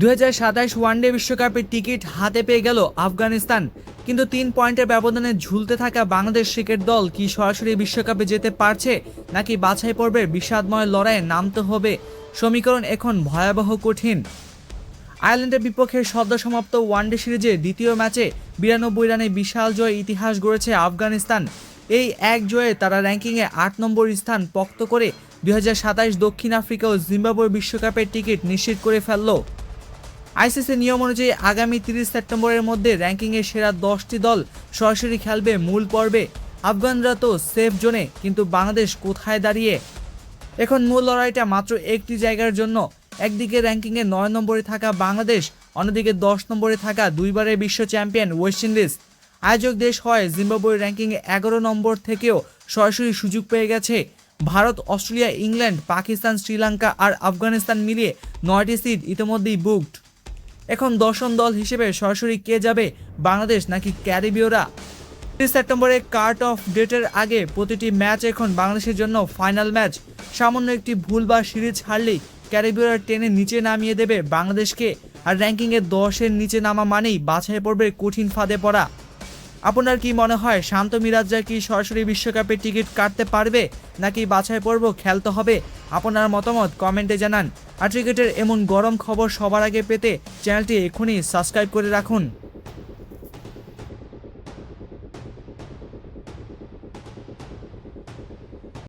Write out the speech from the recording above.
2027 one day বিশ্বকাপের ticket হাতে পেয়ে গেল আফগানিস্তান, কিন্তু 3 পয়েন্টের ব্যবধানে ঝুলতে থাকা বাংলাদেশ ক্রিকেট দল কি সরাসরি বিশ্বকাপে যেতে পারছে, নাকি বাছাই পর্বের বিষাদময় লড়াইয়ে নামতে হবে? সমীকরণ এখন ভয়াবহ কঠিন। আয়ারল্যান্ডের বিপক্ষে সদ্য সমাপ্ত ওয়ানডে সিরিজে দ্বিতীয় ম্যাচে 92 রানে বিশাল জয় ইতিহাস গড়েছে আফগানিস্তান। এই এক জয়ে তারা র্যাঙ্কিংয়ে 8 নম্বর স্থান পোক্ত করে 2027 দক্ষিণ আফ্রিকা ও জিম্বাবুয়ে বিশ্বকাপের টিকিট নিশ্চিত করে ফেলল। আইসিসি নিয়ম অনুযায়ী আগামী 30 সেপ্টেম্বরের মধ্যে র্যাঙ্কিংয়ের সেরা 10টি দল সরাসরি খেলবে মূল পর্বে। আফগানরা তো সেফ জোনে, কিন্তু বাংলাদেশ কোথায় দাঁড়িয়ে? এখন মূল লড়াইটা মাত্র একটি জায়গার জন্য। একদিকে র্যাঙ্কিংয়ে 9 নম্বরে থাকা বাংলাদেশ, অন্যদিকে 10 নম্বরে থাকা দুইবারের বিশ্ব চ্যাম্পিয়ন ওয়েস্ট ইন্ডিজ। আয়োজক দেশ হয় জিম্বাবুয়ে র্যাঙ্কিংয়ে 11 নম্বর থেকেও সরাসরি সুযোগ পেয়ে গেছে। ভারত, অস্ট্রেলিয়া, ইংল্যান্ড, পাকিস্তান, শ্রীলঙ্কা আর আফগানিস্তান মিলিয়ে 9টি সিট ইতিমধ্যেই বুকড। এখন দশম দল হিসেবে সরাসরি কে যাবে, বাংলাদেশ নাকি ক্যারিবীয়রা? 30 সেপ্টেম্বরে কাট অফ ডেটের আগে প্রতিটি ম্যাচ এখন বাংলাদেশের জন্য ফাইনাল ম্যাচ। সামান্য একটি ভুল বা সিরিজ হারলেই ক্যারিবীয়রা টেনে নিচে নামিয়ে দেবে বাংলাদেশকে, আর র্যাঙ্কিংয়ে 10-এর নিচে নামা মানেই বাছাই পর্বের কঠিন ফাঁদে পড়া। আপনার কি মনে হয়, শান্ত মিরাজরা কি সরাসরি বিশ্বকাপের টিকিট কাটতে পারবে, নাকি বাছাই পর্ব খেলতে হবে? আপনার মতামত কমেন্টে জানান। আর ক্রিকেটের এমন গরম খবর সবার আগে পেতে চ্যানেলটি এখনই সাবস্ক্রাইব করে রাখুন।